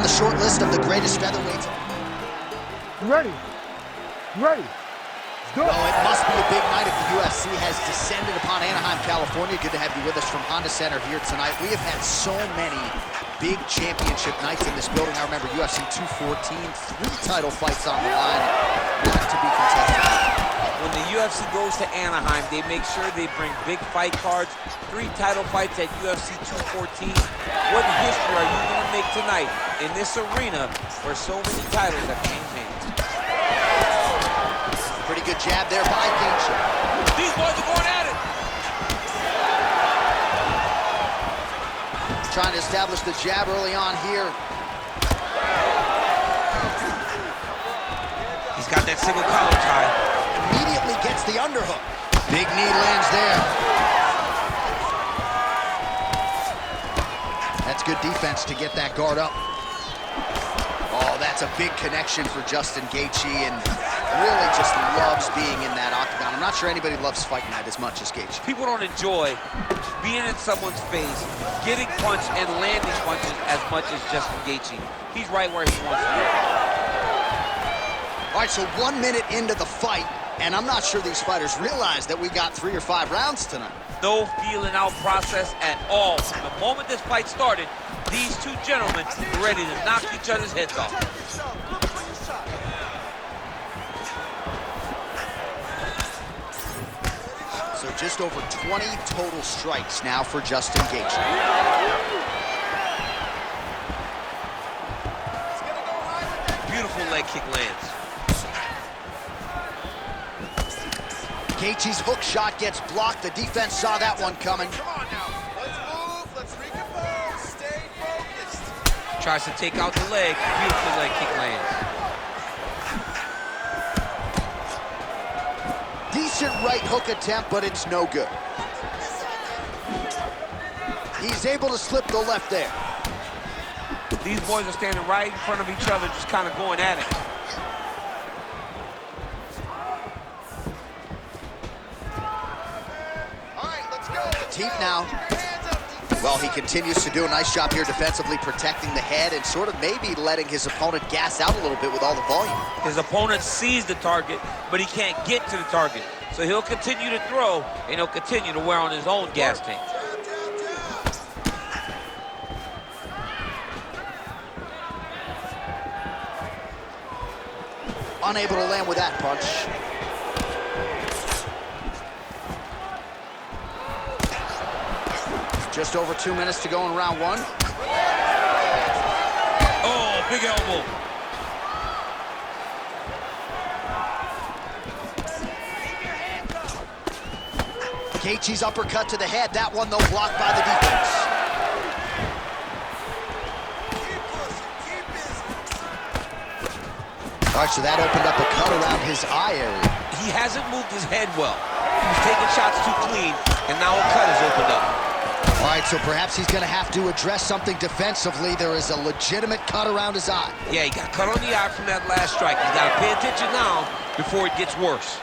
On the short list of the greatest featherweights. Ready? Ready? Well, it must be a big night if the UFC has descended upon Anaheim, California. Good to have you with us from Honda Center here tonight. We have had so many big championship nights in this building. I remember UFC 214, 3 title fights on the line, not to be contested. When the UFC goes to Anaheim, they make sure they bring big fight cards, 3 title fights at UFC 214. What history are you going to make tonight in this arena where so many titles have changed hands? Pretty good jab there by Gaethje. These boys are going at it. Trying to establish the jab early on here. He's got that single collar tie. Immediately gets the underhook. Big knee lands there. That's good defense to get that guard up. Oh, that's a big connection for Justin Gaethje, and really just loves being in that octagon. I'm not sure anybody loves fighting that as much as Gaethje. People don't enjoy being in someone's face, getting punched and landing punches as much as Justin Gaethje. He's right where he wants to be. All right, so 1 minute into the fight, and I'm not sure these fighters realize that we got 3 or 5 rounds tonight. No feeling out process at all. From the moment this fight started, these two gentlemen were ready to knock each other's heads off. So just over 20 total strikes now for Justin Gaethje. Beautiful leg kick lands. Gaethje's hook shot gets blocked. The defense saw that one coming. Come on now. Let's move. Let's recompose. Stay focused. Tries to take out the leg. Beautiful leg kick lands. Decent right hook attempt, but it's no good. He's able to slip the left there. These boys are standing right in front of each other, just kind of going at it. Deep now. Well, he continues to do a nice job here defensively, protecting the head and sort of maybe letting his opponent gas out a little bit with all the volume. His opponent sees the target, but he can't get to the target. So he'll continue to throw, and he'll continue to wear on his own gas tank. Unable to land with that punch. Just over 2 minutes to go in round 1. Oh, big elbow. Gaethje's uppercut to the head. That one, though, blocked by the defense. All right, so that opened up a cut around his eye area. He hasn't moved his head well. He was taking shots too clean, and now a cut has opened up. All right, so perhaps he's going to have to address something defensively. There is a legitimate cut around his eye. Yeah, he got cut on the eye from that last strike. He's got to pay attention now before it gets worse.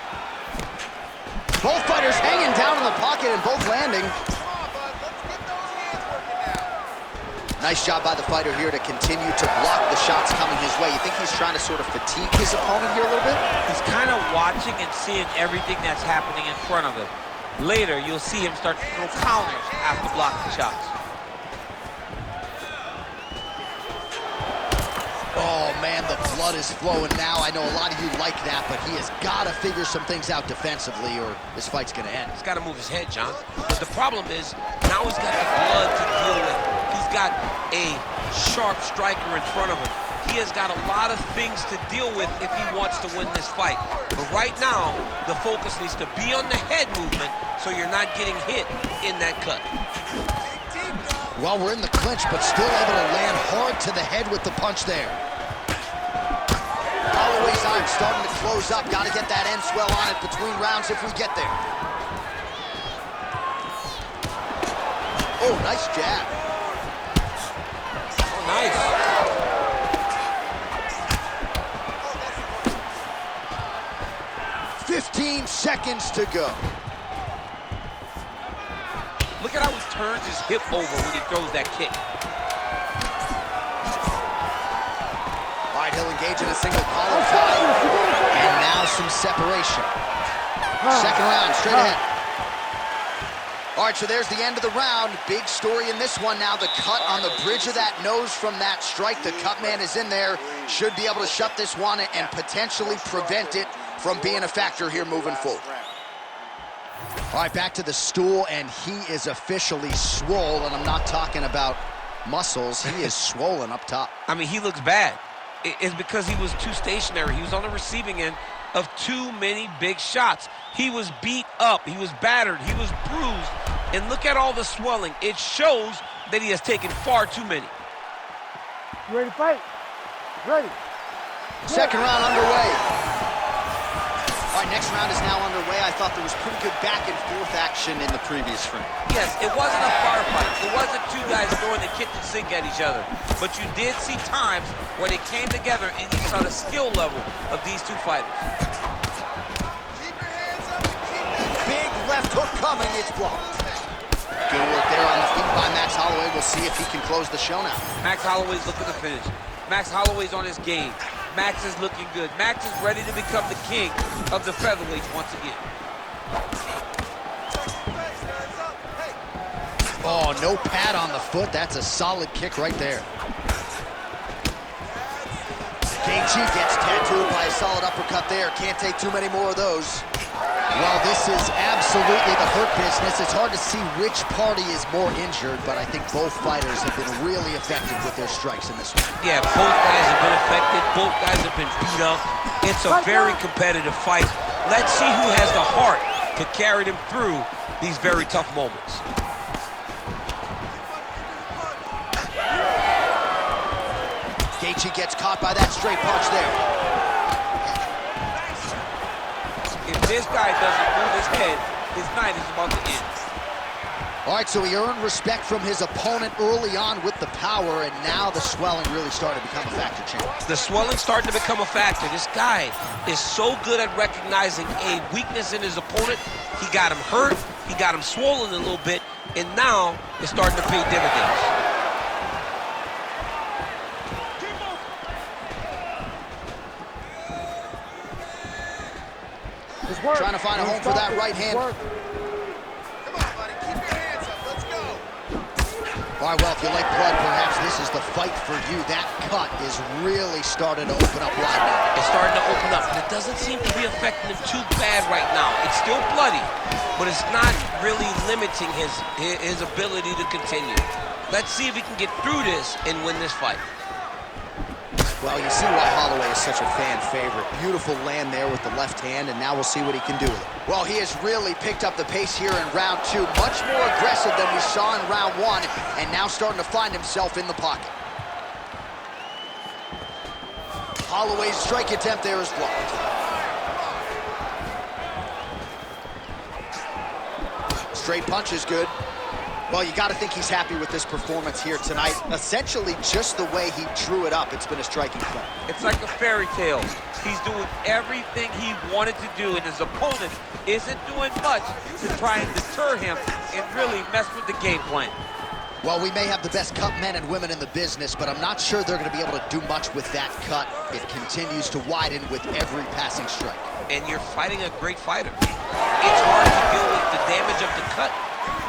Both fighters hanging down in the pocket and both landing. Come on, bud. Let's get those hands working now. Nice job by the fighter here to continue to block the shots coming his way. You think he's trying to sort of fatigue his opponent here a little bit? He's kind of watching and seeing everything that's happening in front of him. Later, you'll see him start to throw counters after blocking shots. Oh, man, the blood is flowing now. I know a lot of you like that, but he has got to figure some things out defensively or this fight's going to end. He's got to move his head, John. But the problem is, now he's got the blood to deal with. He's got a sharp striker in front of him. He has got a lot of things to deal with if he wants to win this fight. But right now, the focus needs to be on the head movement so you're not getting hit in that cut. Well, we're in the clinch, but still able to land hard to the head with the punch there. Holloway's eye starting to close up. Got to get that end swell on it between rounds if we get there. Oh, nice jab. Oh, nice. 15 seconds to go. Look at how he turns his hip over when he throws that kick. engage in a single collar tie. And now some separation. Second round, straight ahead. All right, so there's the end of the round. Big story in this one now. The cut on the bridge of that nose from that strike. The cut man is in there. Should be able to shut this one and potentially prevent it from being a factor here moving forward. All right, back to the stool, and he is officially swole, and I'm not talking about muscles. He is swollen up top. I mean, he looks bad. It's because he was too stationary. He was on the receiving end of too many big shots. He was beat up. He was battered. He was bruised. And look at all the swelling. It shows that he has taken far too many. You ready to fight? Ready. Second round underway. All right, next round is now underway. I thought there was pretty good back and forth action in the previous frame. Yes, it wasn't a firefight. It wasn't two guys throwing the kitchen sink at each other. But you did see times where they came together and you saw the skill level of these two fighters. Keep your hands up and keep it. Big left hook coming. It's blocked. Good work there on the feet by Max Holloway. We'll see if he can close the show now. Max Holloway's looking to finish. Max Holloway's on his game. Max is looking good. Max is ready to become the king of the featherweights once again. Oh, no pad on the foot. That's a solid kick right there. Gaethje gets tattooed by a solid uppercut there. Can't take too many more of those. Well, this is absolutely the hurt business. It's hard to see which party is more injured, but I think both fighters have been really effective with their strikes in this one. Yeah, both guys have been affected. Both guys have been beat up. It's a very competitive fight. Let's see who has the heart to carry them through these very tough moments. Gaethje gets caught by that straight punch there. If this guy doesn't move his head, his night is about to end. All right, so he earned respect from his opponent early on with the power, and now the swelling really started to become a factor, champ. The swelling's starting to become a factor. This guy is so good at recognizing a weakness in his opponent. He got him hurt, he got him swollen a little bit, and now it's starting to pay dividends. Trying to find a home for that right hand. Come on, buddy. Keep your hands up. Let's go. All right, well, if you like blood, perhaps this is the fight for you. That cut is really starting to open up wide now. It's starting to open up, and it doesn't seem to be affecting him too bad right now. It's still bloody, but it's not really limiting his ability to continue. Let's see if he can get through this and win this fight. Well, you see why Holloway is such a fan favorite. Beautiful land there with the left hand, and now we'll see what he can do with it. Well, he has really picked up the pace here in round two. Much more aggressive than we saw in round one, and now starting to find himself in the pocket. Holloway's strike attempt there is blocked. Straight punch is good. Well, you got to think he's happy with this performance here tonight. Essentially, just the way he drew it up, it's been a striking point. It's like a fairy tale. He's doing everything he wanted to do, and his opponent isn't doing much to try and deter him and really mess with the game plan. Well, we may have the best cut men and women in the business, but I'm not sure they're going to be able to do much with that cut. It continues to widen with every passing strike. And you're fighting a great fighter. It's hard to deal with the damage of the cut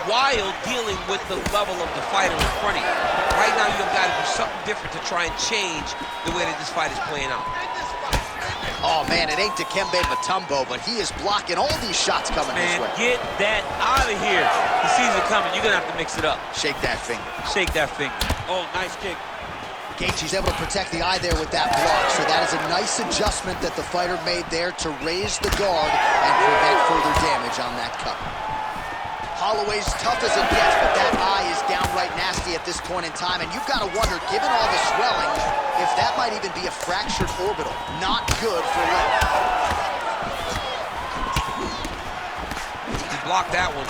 while dealing with the level of the fighter in front of you. Right now, you've got to do something different to try and change the way that this fight is playing out. Oh, man, it ain't Dikembe Mutombo, but he is blocking all these shots coming his way. Get that out of here. He sees it coming. You're going to have to mix it up. Shake that finger. Shake that finger. Oh, nice kick. Gaethje's able to protect the eye there with that block, so that is a nice adjustment that the fighter made there to raise the guard and prevent further damage on that cut. Holloway's tough as it gets, but that eye is downright nasty at this point in time, and you've got to wonder, given all the swelling, if that might even be a fractured orbital. Not good for life. He blocked that one.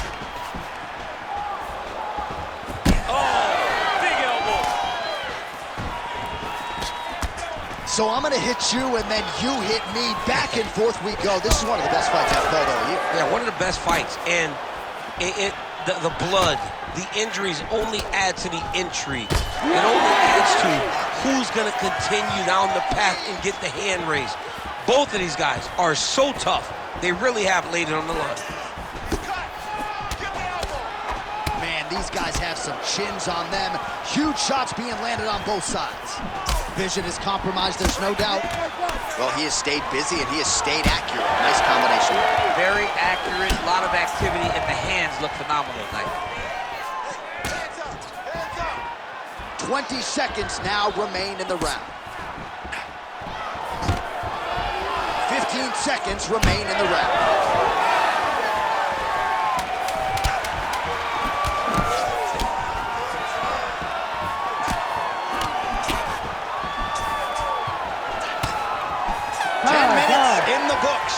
Oh, big elbow. So I'm going to hit you, and then you hit me. Back and forth we go. This is one of the best fights I've called all year. Yeah, one of the best fights, and the blood, the injuries only add to the intrigue. It only adds to who's going to continue down the path and get the hand raised. Both of these guys are so tough. They really have laid it on the line. Man, these guys have some chins on them. Huge shots being landed on both sides. Vision is compromised, there's no doubt. Well, he has stayed busy and he has stayed accurate. Nice combination. Very accurate, a lot of activity, and the hands look phenomenal tonight. 20 seconds now remain in the round. 15 seconds remain in the round. In the books.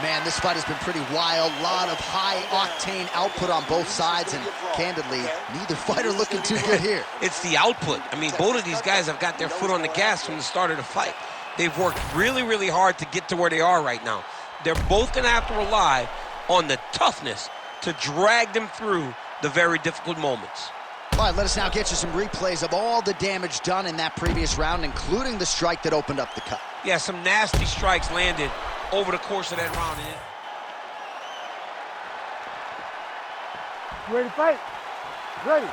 Man, this fight has been pretty wild. A lot of high-octane output on both sides, and candidly, neither fighter looking too good here. It's the output. I mean, both of these guys have got their foot on the gas from the start of the fight. They've worked really, really hard to get to where they are right now. They're both going to have to rely on the toughness to drag them through the very difficult moments. All right, let us now get you some replays of all the damage done in that previous round, including the strike that opened up the cut. Yeah, some nasty strikes landed over the course of that round. You ready to fight? Ready.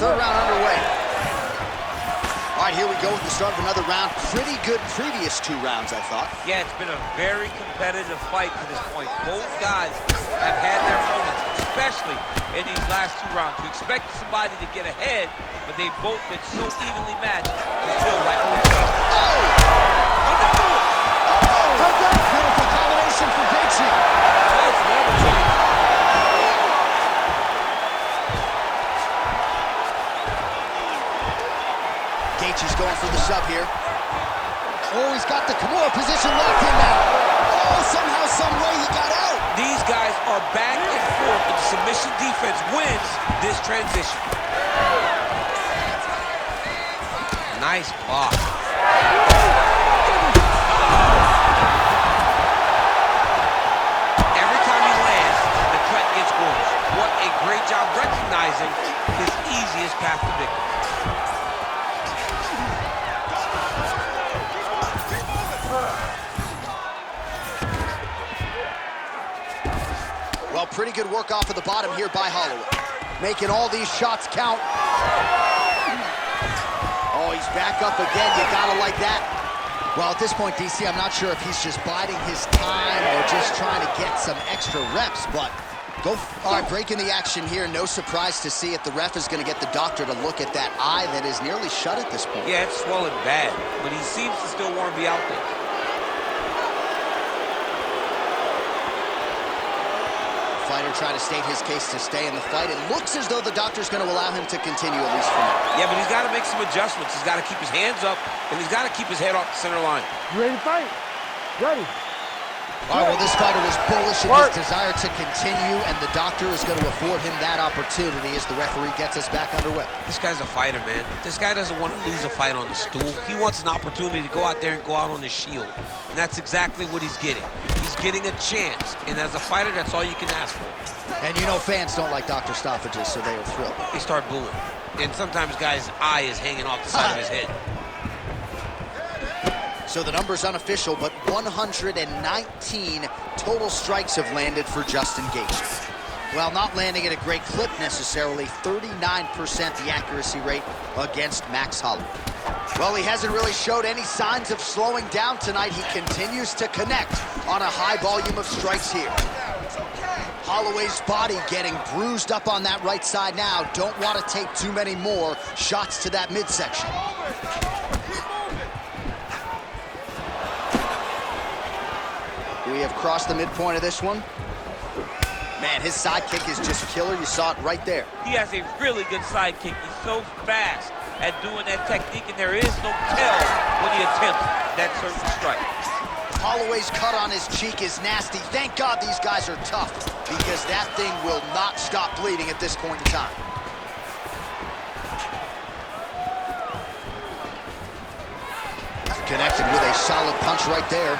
Third round underway. All right, here we go with the start of another round. Pretty good previous two rounds, I thought. Yeah, it's been a very competitive fight to this point. Both guys have had their moments, especially in these last two rounds. You expect somebody to get ahead, but they've both been so evenly matched. It's still right on the top. Beautiful combination for Gaethje. Nice leverage. Gaethje's going for the sub here. Oh, he's got the Kimura position locked in now. Oh, somehow, some way he got out. These guys are back and forth, and the submission defense wins this transition. Nice block. Every time he lands, the cut gets worse. What a great job recognizing his easiest path to victory. Well, pretty good work off of the bottom here by Holloway. Making all these shots count. Oh, he's back up again. You gotta like that. Well, at this point, DC, I'm not sure if he's just biding his time or just trying to get some extra reps, but go. All right, breaking the action here. No surprise to see it. The ref is going to get the doctor to look at that eye that is nearly shut at this point. Yeah, it's swollen bad, but he seems to still want to be out there. Fighter trying to state his case to stay in the fight. It looks as though the doctor's going to allow him to continue, at least for now. Yeah, but he's got to make some adjustments. He's got to keep his hands up, and he's got to keep his head off the center line. You ready to fight? Ready. All right, well, this fighter was bullish in his desire to continue, and the doctor is going to afford him that opportunity as the referee gets us back underway. This guy's a fighter, man. This guy doesn't want to lose a fight on the stool. He wants an opportunity to go out there and go out on his shield. And that's exactly what he's getting. He's getting a chance, and as a fighter, that's all you can ask for. And you know fans don't like Dr. Stoppages, so they are thrilled. They start booing. And sometimes guys' eye is hanging off the side of his head. So the number's unofficial, but 119 total strikes have landed for Justin Gaethje. While not landing at a great clip necessarily, 39% the accuracy rate against Max Holloway. Well, he hasn't really showed any signs of slowing down tonight. He continues to connect on a high volume of strikes here. Holloway's body getting bruised up on that right side now. Don't want to take too many more shots to that midsection. We have crossed the midpoint of this one. Man, his sidekick is just killer. You saw it right there. He has a really good sidekick. He's so fast at doing that technique, and there is no tell when he attempts that certain strike. Holloway's cut on his cheek is nasty. Thank God these guys are tough, because that thing will not stop bleeding at this point in time. Connected with a solid punch right there.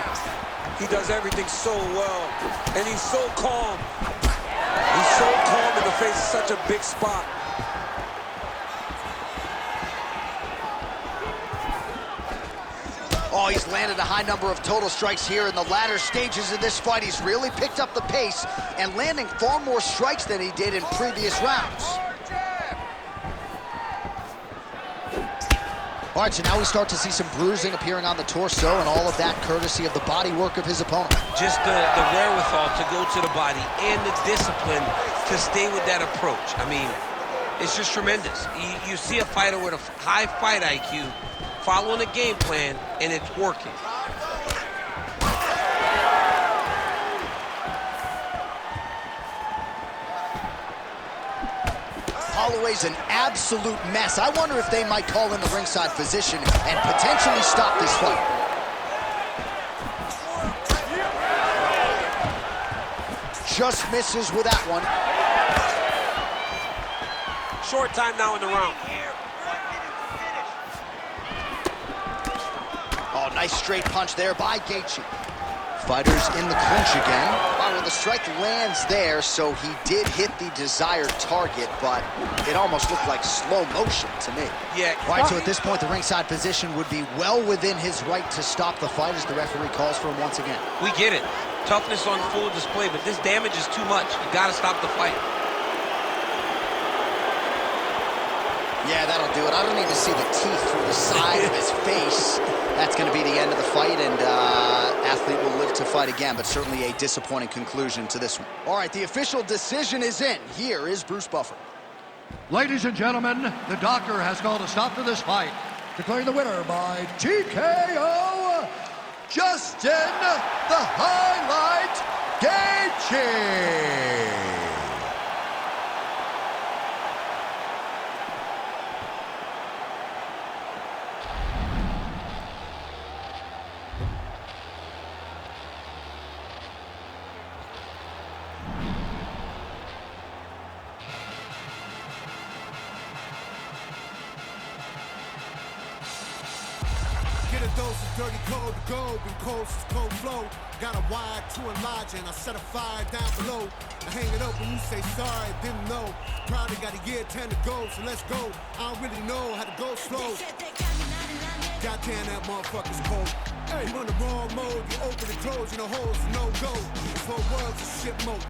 He does everything so well, and he's so calm. so calm in the face of such a big spot. Oh, he's landed a high number of total strikes here in the latter stages of this fight. He's really picked up the pace and landing far more strikes than he did in previous rounds. All right, so now we start to see some bruising appearing on the torso, and all of that courtesy of the body work of his opponent. Just the wherewithal to go to the body and the discipline to stay with that approach. I mean, it's just tremendous. You see a fighter with a high fight IQ following a game plan, and it's working. Holloway's an absolute mess. I wonder if they might call in the ringside physician and potentially stop this fight. Just misses with that one. Short time now in the round. Oh, nice straight punch there by Gaethje. Fighters in the clinch again. Wow, well, the strike lands there, so he did hit the desired target, but it almost looked like slow motion to me. Yeah. All right, so at this point, the ringside position would be well within his right to stop the fight as the referee calls for him once again. We get it. Toughness on full display, but this damage is too much. You gotta stop the fight. Yeah, that'll do it. I don't need to see the teeth through the side of his face. That's going to be the end of the fight, and athlete will live to fight again, but certainly a disappointing conclusion to this one. All right, the official decision is in. Here is Bruce Buffer. Ladies and gentlemen, the doctor has called a stop to this fight, declaring the winner by TKO, Justin the Highlight Gaethje. Get a dose of dirty cold to go, been cold since cold flow. Got a wire to enlarge and I set a fire down below. I hang it up when you say sorry, didn't know. Probably got a year 10 to go, so let's go. I don't really know how to go slow. Goddamn, that motherfucker's cold. Hey, you on the wrong mode, you open and close, you know holes, no go. This whole world's a shit mode.